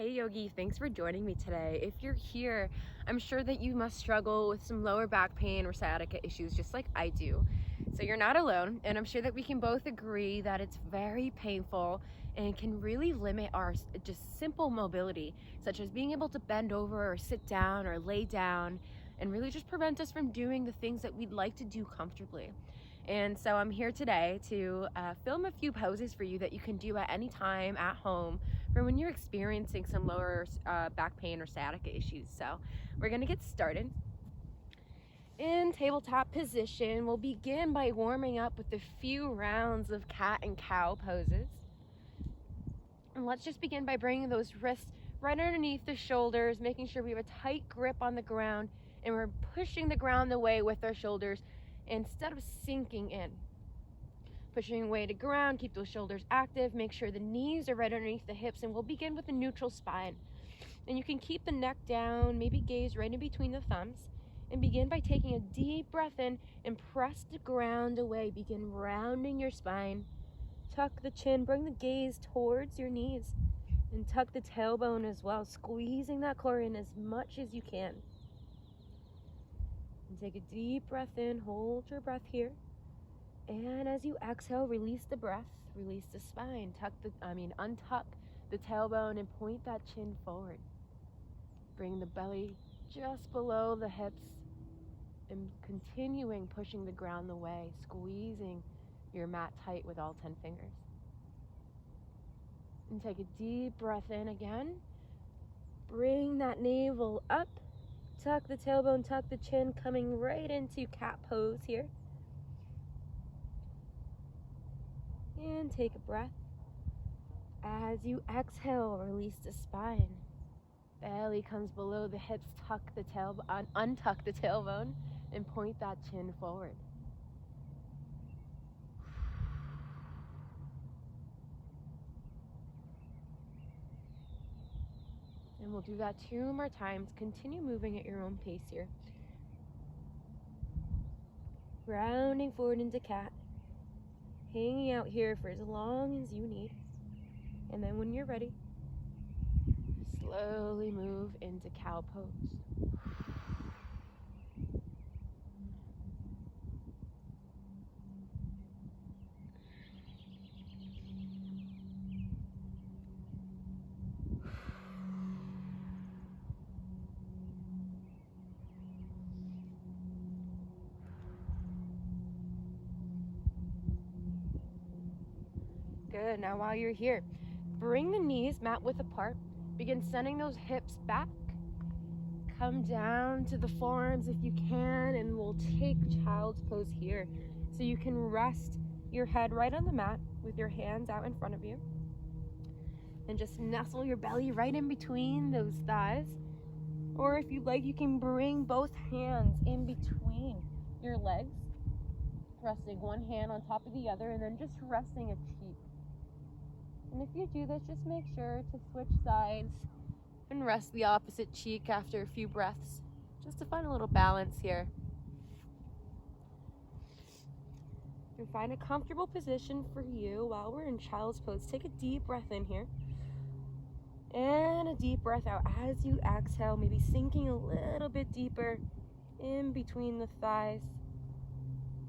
Hey Yogi, thanks for joining me today. If you're here, I'm sure that you must struggle with some lower back pain or sciatica issues just like I do. So you're not alone, and I'm sure that we can both agree that it's very painful and can really limit our just simple mobility, such as being able to bend over or sit down or lay down, and really just prevent us from doing the things that we'd like to do comfortably. And so I'm here today to film a few poses for you that you can do at any time at home for when you're experiencing some lower back pain or sciatica issues. So we're gonna get started. In tabletop position, we'll begin by warming up with a few rounds of cat and cow poses. And let's just begin by bringing those wrists right underneath the shoulders, making sure we have a tight grip on the ground and we're pushing the ground away with our shoulders instead of sinking in. Pushing away to ground, keep those shoulders active, make sure the knees are right underneath the hips, and we'll begin with a neutral spine. And you can keep the neck down, maybe gaze right in between the thumbs, and begin by taking a deep breath in and press the ground away. Begin rounding your spine. Tuck the chin, bring the gaze towards your knees, and tuck the tailbone as well, squeezing that core in as much as you can. And take a deep breath in, hold your breath here. And as you exhale, release the breath, release the spine, untuck the tailbone and point that chin forward. Bring the belly just below the hips and continuing pushing the ground away, squeezing your mat tight with all 10 fingers. And take a deep breath in again. Bring that navel up, tuck the tailbone, tuck the chin, coming right into cat pose here. And take a breath. As you exhale, release the spine. Belly comes below the hips, untuck the tailbone, and point that chin forward. And we'll do that 2 more times. Continue moving at your own pace here. Rounding forward into cat. Hanging out here for as long as you need. And then when you're ready, slowly move into cow pose. Good. Now while you're here, bring the knees mat width apart. Begin sending those hips back. Come down to the forearms if you can, and we'll take child's pose here. So you can rest your head right on the mat with your hands out in front of you. And just nestle your belly right in between those thighs. Or if you'd like, you can bring both hands in between your legs, resting one hand on top of the other, and then just resting a cheek. And if you do this, just make sure to switch sides and rest the opposite cheek after a few breaths, just to find a little balance here. And find a comfortable position for you while we're in child's pose. Take a deep breath in here. And a deep breath out as you exhale, maybe sinking a little bit deeper in between the thighs.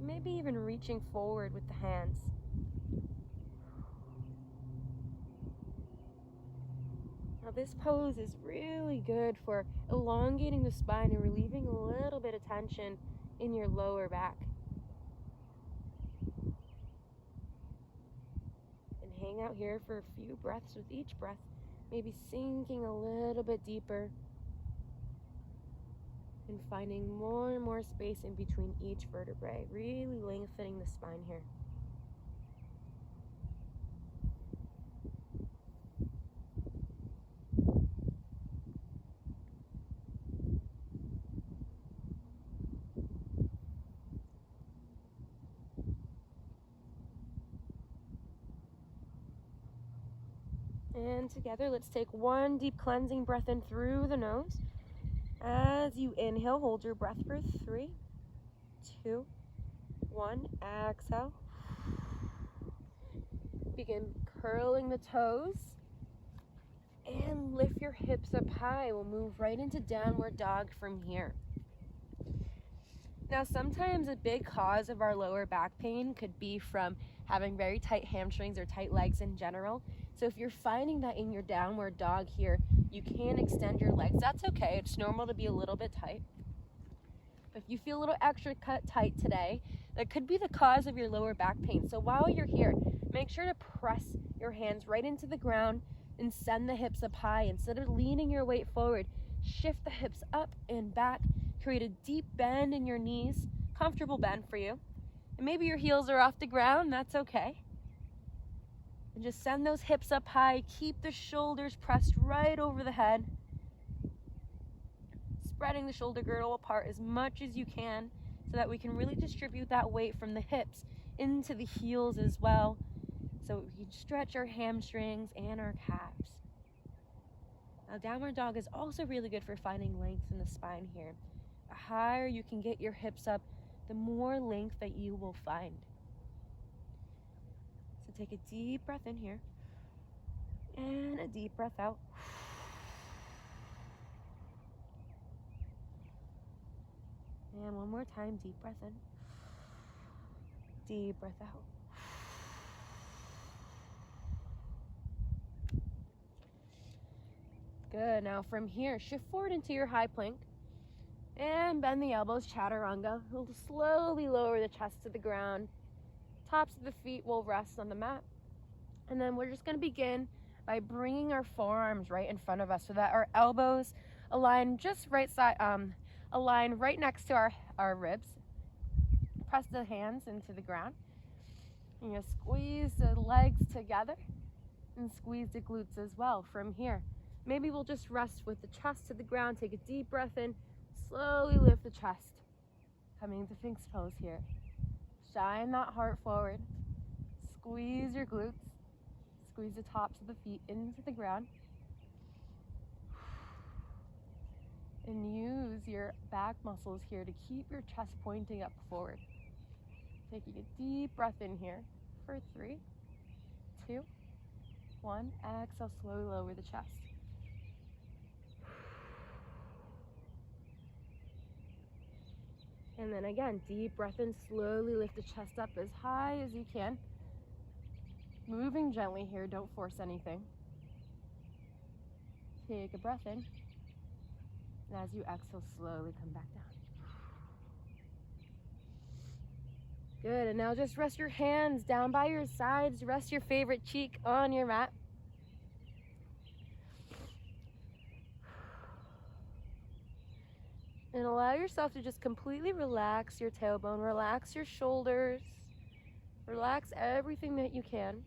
Maybe even reaching forward with the hands. Now this pose is really good for elongating the spine and relieving a little bit of tension in your lower back. And hang out here for a few breaths with each breath, maybe sinking a little bit deeper and finding more and more space in between each vertebrae, really lengthening the spine here. And together, let's take one deep cleansing breath in through the nose. As you inhale, hold your breath for 3, 2, 1. Exhale. Begin curling the toes. and lift your hips up high. We'll move right into downward dog from here. Now, sometimes a big cause of our lower back pain could be from having very tight hamstrings or tight legs in general. So if you're finding that in your downward dog here, you can extend your legs. That's okay. It's normal to be a little bit tight. If you feel a little extra tight today, that could be the cause of your lower back pain. So while you're here, make sure to press your hands right into the ground and send the hips up high. Instead of leaning your weight forward, shift the hips up and back. Create a deep bend in your knees, comfortable bend for you. And maybe your heels are off the ground, that's okay. And just send those hips up high. Keep the shoulders pressed right over the head. Spreading the shoulder girdle apart as much as you can so that we can really distribute that weight from the hips into the heels as well, so we can stretch our hamstrings and our calves. Now, downward dog is also really good for finding length in the spine here. The higher you can get your hips up, the more length that you will find. So take a deep breath in here and a deep breath out. And one more time, deep breath in, deep breath out. Good. Now from here, shift forward into your high plank and bend the elbows, chaturanga. We'll slowly lower the chest to the ground. Tops of the feet will rest on the mat. And then we're just going to begin by bringing our forearms right in front of us so that our elbows align just right side, align right next to our ribs. Press the hands into the ground. And you squeeze the legs together and squeeze the glutes as well from here. Maybe we'll just rest with the chest to the ground. Take a deep breath in. Slowly lift the chest. Coming into Sphinx pose here. Shine that heart forward. Squeeze your glutes. Squeeze the tops of the feet into the ground. And use your back muscles here to keep your chest pointing up forward. Taking a deep breath in here for 3, 2, 1. Exhale, slowly lower the chest. And then again, deep breath in, slowly lift the chest up as high as you can. Moving gently here, don't force anything. Take a breath in. And as you exhale, slowly come back down. Good, and now just rest your hands down by your sides. Rest your favorite cheek on your mat. And allow yourself to just completely relax your tailbone, relax your shoulders, relax everything that you can.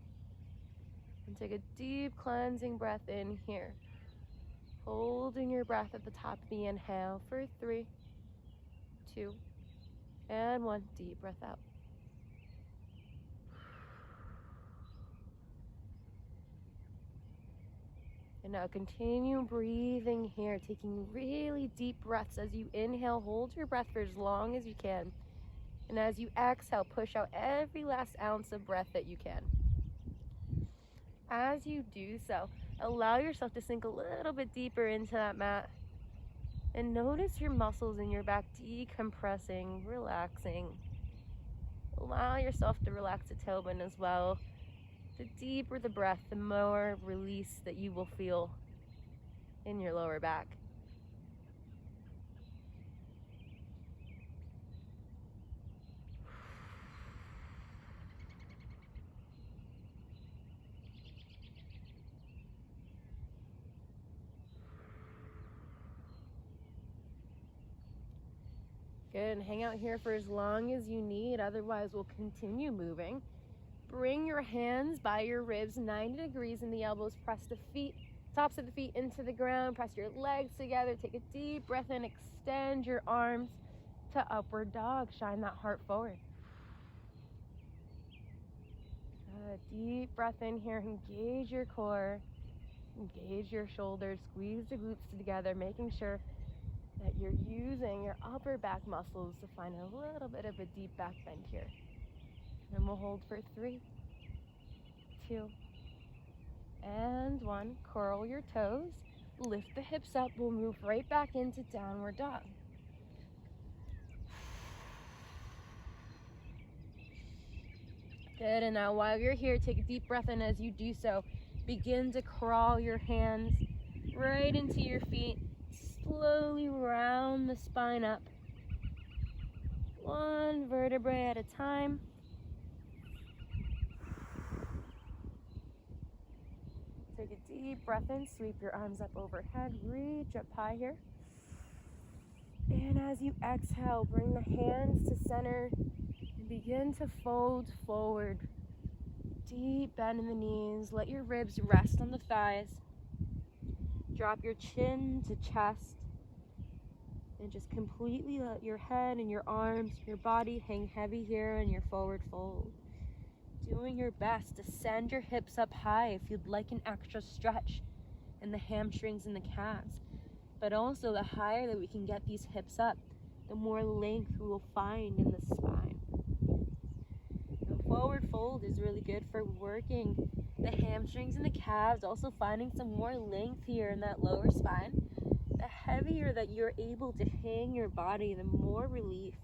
And take a deep cleansing breath in here. Holding your breath at the top of the inhale for 3, 2, and 1. Deep breath out. And now continue breathing here, taking really deep breaths. As you inhale, hold your breath for as long as you can. And as you exhale, push out every last ounce of breath that you can. As you do so, allow yourself to sink a little bit deeper into that mat. And notice your muscles in your back decompressing, relaxing. Allow yourself to relax the tailbone as well. The deeper the breath, the more release that you will feel in your lower back. Good, and hang out here for as long as you need, otherwise we'll continue moving. Bring your hands by your ribs, 90 degrees, and the elbows. Press the feet, tops of the feet into the ground. Press your legs together. Take a deep breath in. Extend your arms to upward dog. Shine that heart forward. Good. Deep breath in here. Engage your core. Engage your shoulders. Squeeze the glutes together, making sure that you're using your upper back muscles to find a little bit of a deep back bend here. And we'll hold for 3, 2, And 1, curl your toes, lift the hips up. We'll move right back into downward dog. Good, and now while you're here, take a deep breath in. As you do so, begin to crawl your hands right into your feet. Slowly round the spine up, 1 vertebrae at a time. Take a deep breath in, sweep your arms up overhead, reach up high here. And as you exhale, bring the hands to center and begin to fold forward. Deep bend in the knees, let your ribs rest on the thighs. Drop your chin to chest. And just completely let your head and your arms, your body hang heavy here in your forward fold. Doing your best to send your hips up high if you'd like an extra stretch in the hamstrings and the calves. But also, the higher that we can get these hips up, the more length we will find in the spine. The forward fold is really good for working the hamstrings and the calves, also finding some more length here in that lower spine. The heavier that you're able to hang your body, the more relief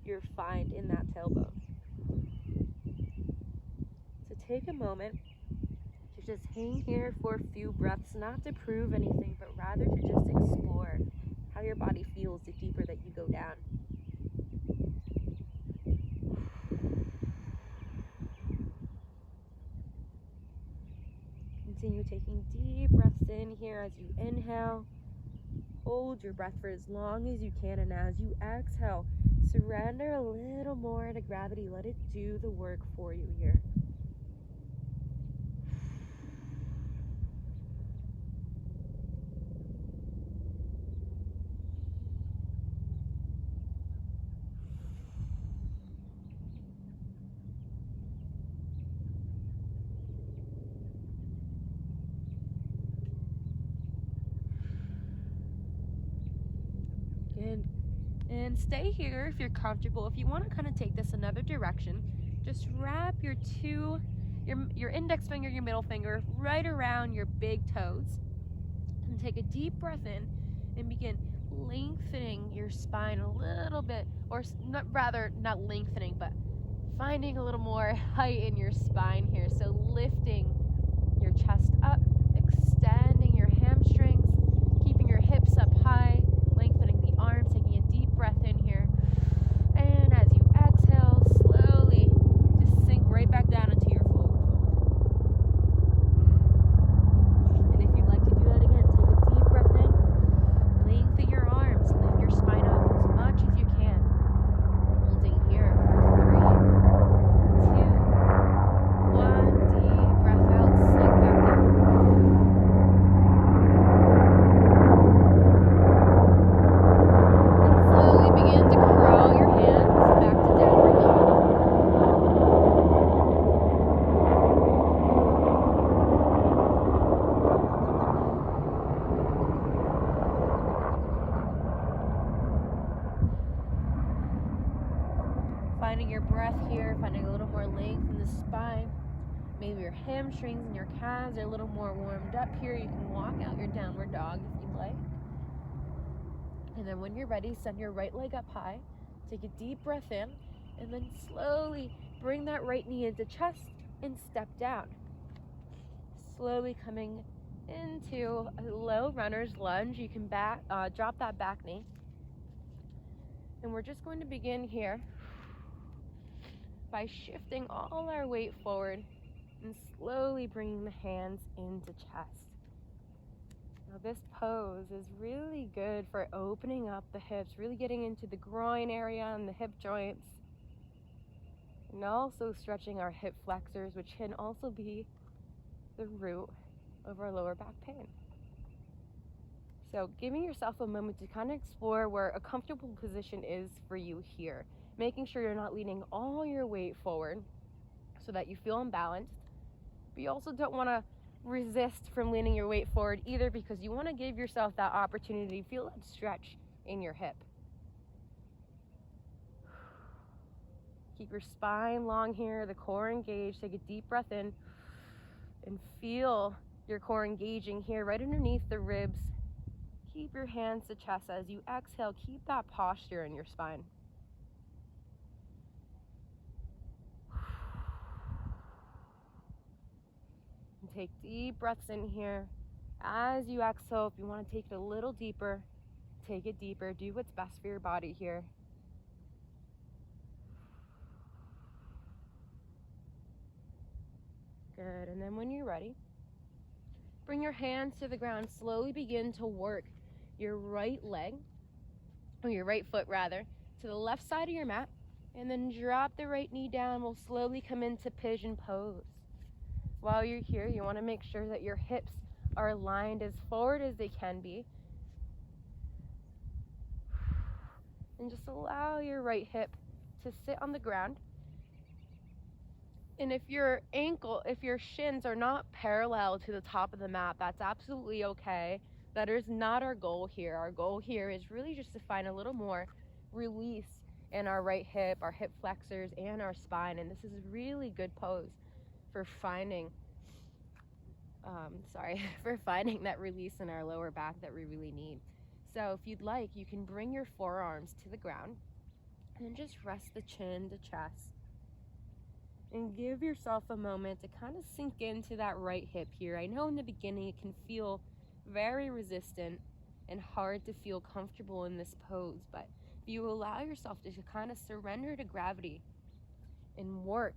you'll find in that tailbone. So take a moment to just hang here for a few breaths, not to prove anything, but rather to just explore how your body feels the deeper that you go down. Continue taking deep breaths in here as you inhale. Hold your breath for as long as you can, and as you exhale, surrender a little more to gravity. Let it do the work for you here. Good. And stay here if you're comfortable. If you want to kind of take this another direction, just wrap your index finger, your middle finger right around your big toes, and take a deep breath in and begin lengthening your spine a little bit, or not lengthening, but finding a little more height in your spine here. So lifting your chest up, extending your hamstrings, keeping your hips up high, lengthening the arms, taking a deep breath in here. And as you exhale, slowly just sink right back down into your forward fold. And if you'd like to do that again, take a deep breath in, lengthen your arms, lift your spine up as much as you can. Holding here for 3, 2, 1. Deep breath out, sink back down. Begin to crawl your hands back to downward dog. Finding your breath here, finding a little more length in the spine. Maybe your hamstrings and your calves are a little more warmed up here. You can walk out your downward dog if you'd like. And then when you're ready, send your right leg up high. Take a deep breath in, and then slowly bring that right knee into chest and step down. Slowly coming into a low runner's lunge. You can drop that back knee. And we're just going to begin here by shifting all our weight forward and slowly bringing the hands into chest. Now this pose is really good for opening up the hips, really getting into the groin area and the hip joints, and also stretching our hip flexors, which can also be the root of our lower back pain. So giving yourself a moment to kind of explore where a comfortable position is for you here, making sure you're not leaning all your weight forward so that you feel imbalanced, but you also don't want to resist from leaning your weight forward either, because you want to give yourself that opportunity to feel that stretch in your hip. Keep your spine long here, the core engaged. Take a deep breath in and feel your core engaging here right underneath the ribs. Keep your hands to chest as you exhale. Keep that posture in your spine. And take deep breaths in here. As you exhale, if you want to take it a little deeper, take it deeper. Do what's best for your body here. Good. And then when you're ready, bring your hands to the ground. Slowly begin to work your right leg, or your right foot rather, to the left side of your mat. And then drop the right knee down. We'll slowly come into pigeon pose. While you're here, you want to make sure that your hips are aligned as forward as they can be. And just allow your right hip to sit on the ground. And if your shins are not parallel to the top of the mat, that's absolutely okay. That is not our goal here. Our goal here is really just to find a little more release in our right hip, our hip flexors, and our spine. And this is a really good pose for finding that release in our lower back that we really need. So if you'd like, you can bring your forearms to the ground and just rest the chin to chest. And give yourself a moment to kind of sink into that right hip here. I know in the beginning it can feel very resistant and hard to feel comfortable in this pose, but if you allow yourself to kind of surrender to gravity and work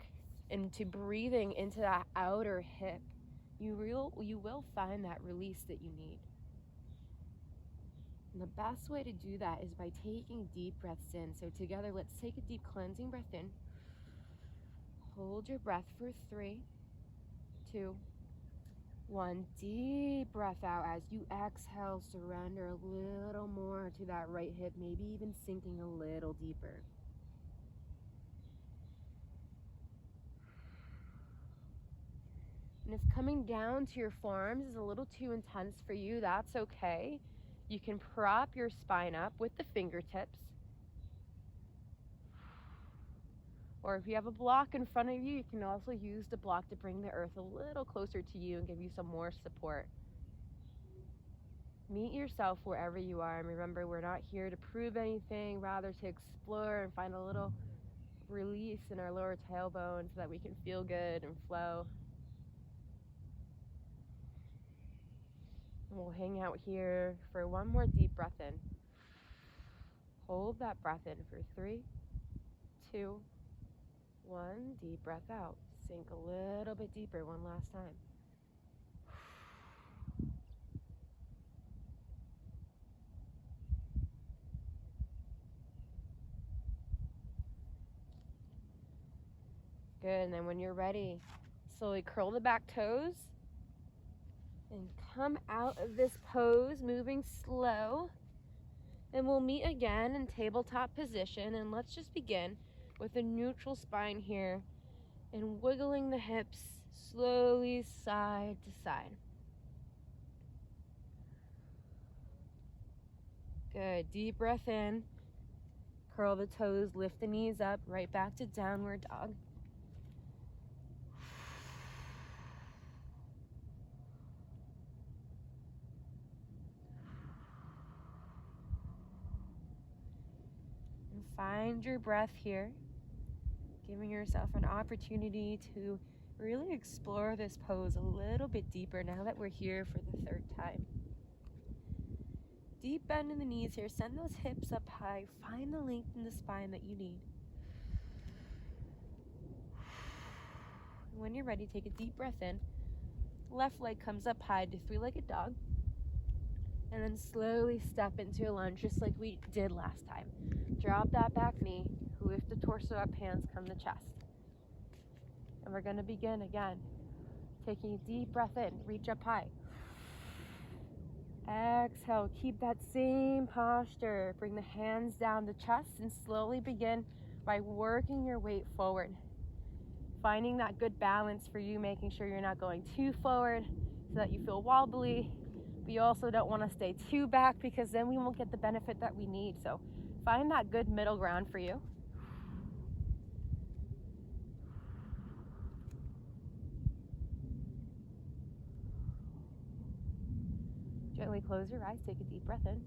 into breathing into that outer hip, you will find that release that you need. And the best way to do that is by taking deep breaths in. So together, let's take a deep cleansing breath in. Hold your breath for 3, 2, 1. Deep breath out. As you exhale, surrender a little more to that right hip, maybe even sinking a little deeper. And if coming down to your forearms is a little too intense for you, that's okay. You can prop your spine up with the fingertips. Or if you have a block in front of you, you can also use the block to bring the earth a little closer to you and give you some more support. Meet yourself wherever you are. And remember, we're not here to prove anything, rather to explore and find a little release in our lower tailbone so that we can feel good and flow. And we'll hang out here for one more deep breath in. Hold that breath in for 3, 2, 1. Deep breath out. Sink a little bit deeper one last time. Good, and then when you're ready, slowly curl the back toes and come out of this pose, moving slow. And we'll meet again in tabletop position, and let's just begin with a neutral spine here and wiggling the hips slowly side to side. Good, deep breath in, curl the toes, lift the knees up, right back to downward dog. And find your breath here, giving yourself an opportunity to really explore this pose a little bit deeper now that we're here for the 3rd time. Deep bend in the knees here. Send those hips up high. Find the length in the spine that you need. When you're ready, take a deep breath in. Left leg comes up high to 3-legged dog. And then slowly step into a lunge just like we did last time. Drop that back knee. Lift the torso up, hands come to chest. And we're going to begin again. Taking a deep breath in. Reach up high. Exhale, keep that same posture. Bring the hands down to chest and slowly begin by working your weight forward. Finding that good balance for you, making sure you're not going too forward so that you feel wobbly. But you also don't want to stay too back because then we won't get the benefit that we need. So find that good middle ground for you. gently close your eyes. Take a deep breath in.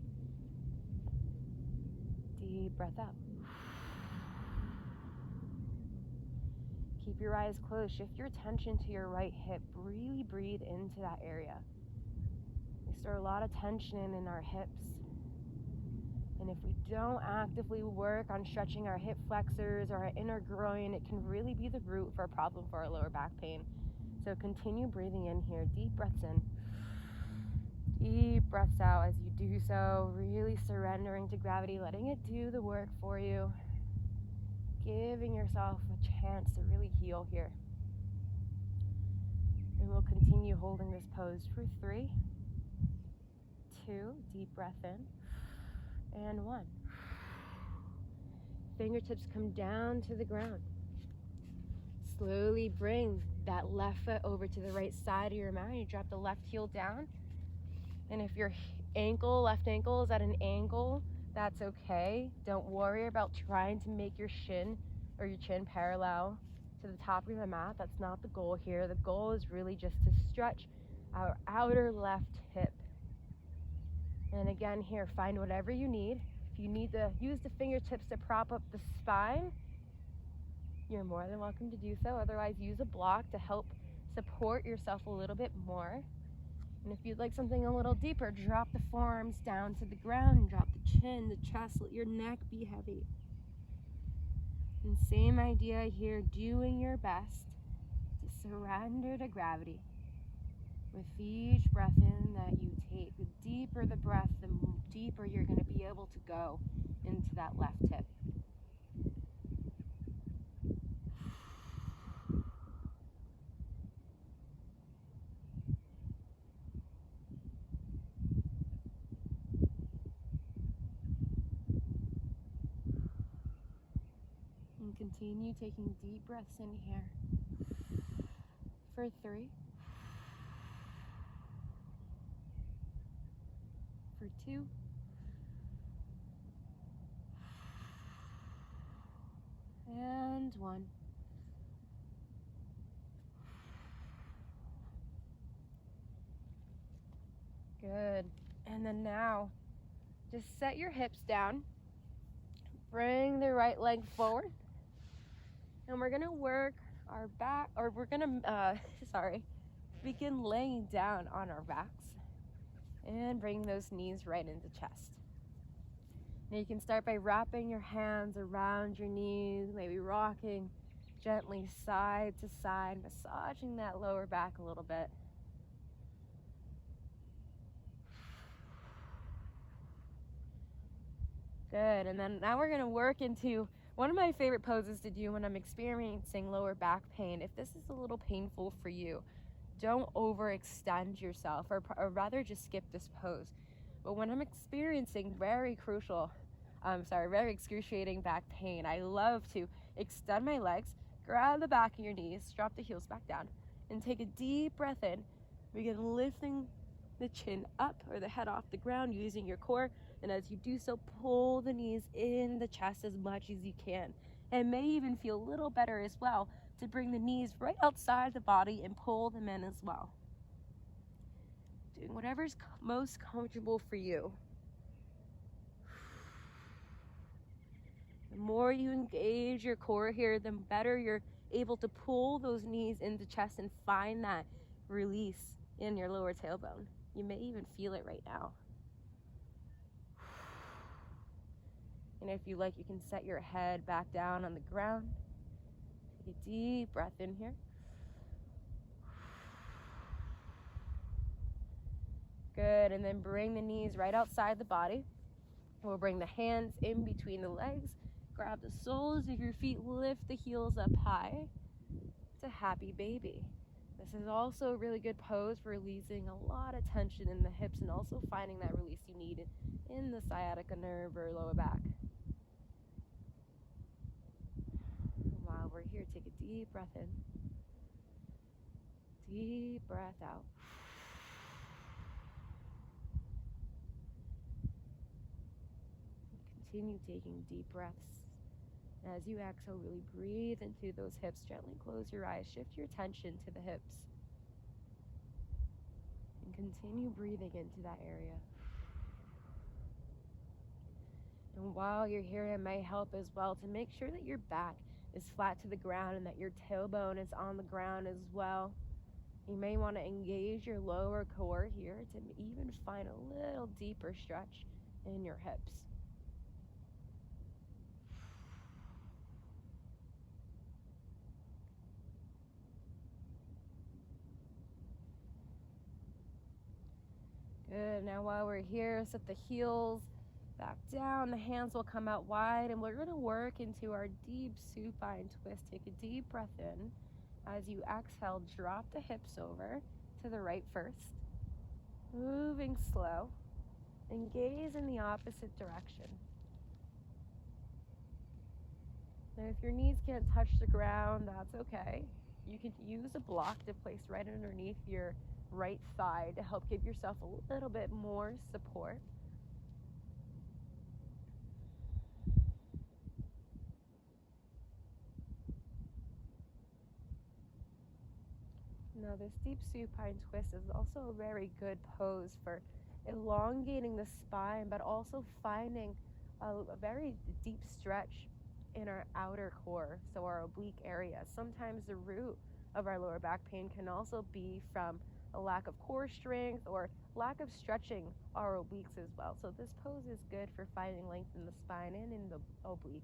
Deep breath out. Keep your eyes closed. Shift your attention to your right hip. Really breathe into that area. We store a lot of tension in our hips. And if we don't actively work on stretching our hip flexors or our inner groin, it can really be the root for a problem for our lower back pain. So continue breathing in here. Deep breaths in. Deep breaths out as you do so. Really surrendering to gravity, letting it do the work for you. Giving yourself a chance to really heal here. And we'll continue holding this pose for 3, 2, deep breath in, and 1. Fingertips come down to the ground. Slowly bring that left foot over to the right side of your mat. You drop the left heel down. And if your left ankle is at an angle, that's okay. Don't worry about trying to make your shin or your chin parallel to the top of the mat. That's not the goal here. The goal is really just to stretch our outer left hip. And again here, find whatever you need. If you need to use the fingertips to prop up the spine, you're more than welcome to do so. Otherwise, use a block to help support yourself a little bit more. And if you'd like something a little deeper, drop the forearms down to the ground, drop the chin, the chest, let your neck be heavy. And same idea here, doing your best to surrender to gravity. With each breath in that you take, the deeper the breath, the deeper you're going to be able to go into that left hip. And continue taking deep breaths in here for 3, for 2, and 1. Good. And then now, just set your hips down. Bring the right leg forward. And we're gonna work our back, or we're gonna, begin laying down on our backs. And bring those knees right into chest. Now you can start by wrapping your hands around your knees, maybe rocking gently side to side, massaging that lower back a little bit. Good, and then now we're gonna work into one of my favorite poses to do when I'm experiencing lower back pain. If this is a little painful for you, don't overextend yourself, or rather just skip this pose. But when I'm experiencing very excruciating back pain, I love to extend my legs, grab the back of your knees, drop the heels back down, and take a deep breath in. Begin lifting the chin up or the head off the ground using your core. And as you do so, pull the knees in the chest as much as you can. And it may even feel a little better as well to bring the knees right outside the body and pull them in as well. Doing whatever's most comfortable for you. The more you engage your core here, the better you're able to pull those knees into chest and find that release in your lower tailbone. You may even feel it right now. And if you like, you can set your head back down on the ground. Take a deep breath in here. Good, and then bring the knees right outside the body. We'll bring the hands in between the legs. Grab the soles of your feet, lift the heels up high. It's a happy baby. This is also a really good pose for releasing a lot of tension in the hips and also finding that release you need in the sciatica nerve or lower back. While we're here, take a deep breath in. Deep breath out. Continue taking deep breaths. As you exhale, really breathe into those hips. Gently close your eyes. Shift your attention to the hips. And And continue breathing into that area. And while you're here, it may help as well to make sure that your back is flat to the ground and that your tailbone is on the ground as well. You may want to engage your lower core here to even find a little deeper stretch in your hips. Good. Now while we're here, set the heels back down. The hands will come out wide, and we're going to work into our deep supine twist. Take a deep breath in. As you exhale, drop the hips over to the right first. Moving slow. And gaze in the opposite direction. Now if your knees can't touch the ground, that's okay. You can use a block to place right underneath your right thigh to help give yourself a little bit more support. Now this deep supine twist is also a very good pose for elongating the spine, but also finding a very deep stretch in our outer core, so our oblique area. Sometimes the root of our lower back pain can also be from a lack of core strength or lack of stretching our obliques as well. So this pose is good for finding length in the spine and in the obliques.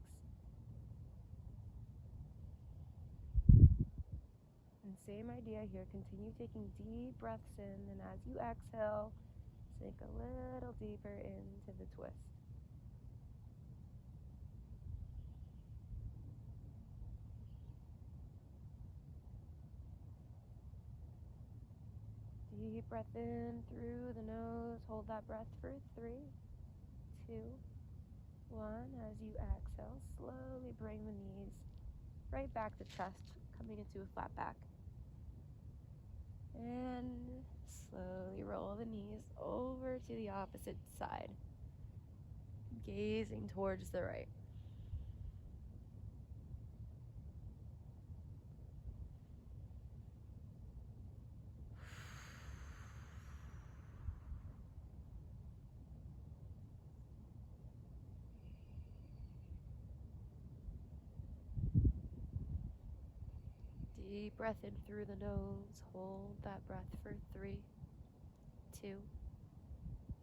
And same idea here, continue taking deep breaths in, and as you exhale, sink a little deeper into the twist. Deep breath in through the nose, hold that breath for 3, 2, 1. As you exhale, slowly bring the knees right back to chest, coming into a flat back. And slowly roll the knees over to the opposite side, gazing towards the right. Deep breath in through the nose. Hold that breath for 3, 2,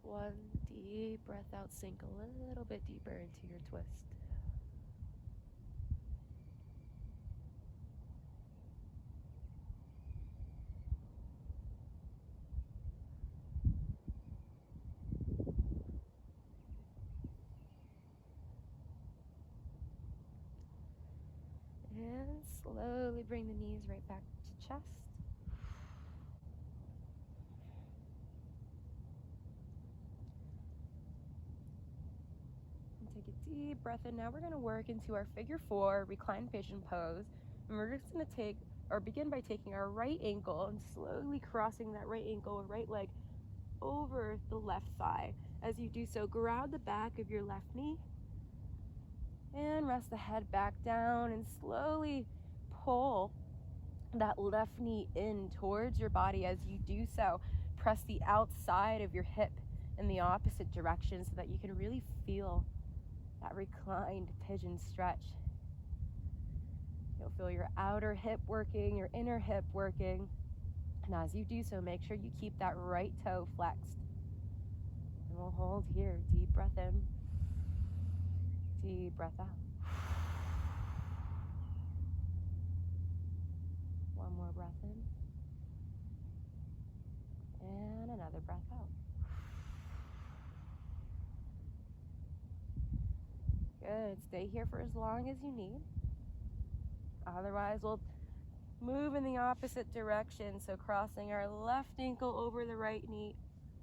1. Deep breath out. Sink a little bit deeper into your twist. And slowly bring the knees right back to chest. And take a deep breath in. Now we're going to work into our figure 4 reclined pigeon pose. And we're just going to begin by taking our right ankle and slowly crossing that right ankle or right leg over the left thigh. As you do so, grab the back of your left knee and rest the head back down and slowly pull that left knee in towards your body. As you do so, press the outside of your hip in the opposite direction so that you can really feel that reclined pigeon stretch. You'll feel your outer hip working, your inner hip working. And as you do so, make sure you keep that right toe flexed. And we'll hold here. Deep breath in. Deep breath out. One more breath in. And another breath out. Good. Stay here for as long as you need. Otherwise, we'll move in the opposite direction. So crossing our left ankle over the right knee,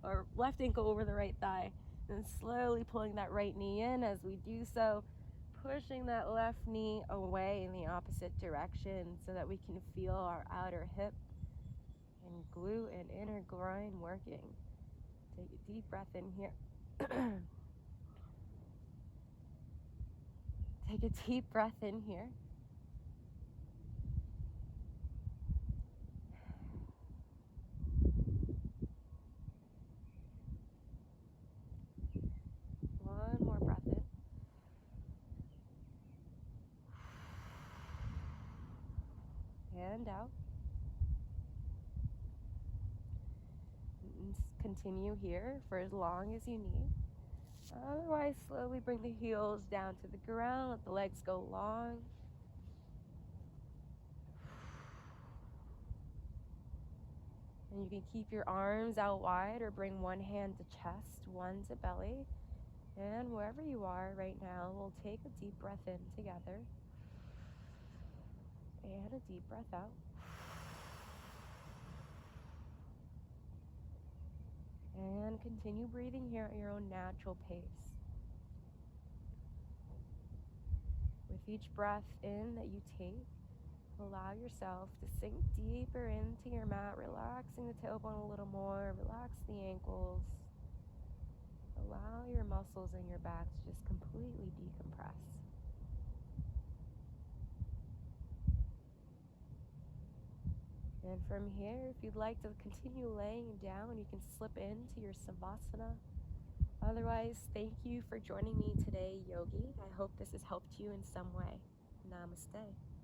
or left ankle over the right thigh, and slowly pulling that right knee in. As we do so, pushing that left knee away in the opposite direction so that we can feel our outer hip and glute and inner groin working. Take a deep breath in here. Take a deep breath in here. and out. And continue here for as long as you need. Otherwise, slowly bring the heels down to the ground. Let the legs go long. And you can keep your arms out wide or bring one hand to chest, one to belly. And wherever you are right now, we'll take a deep breath in together. And a deep breath out. And continue breathing here at your own natural pace. With each breath in that you take, allow yourself to sink deeper into your mat, relaxing the tailbone a little more, relax the ankles. Allow your muscles in your back to just completely decompress. And from here, if you'd like to continue laying down, you can slip into your Savasana. Otherwise, thank you for joining me today, Yogi. I hope this has helped you in some way. Namaste.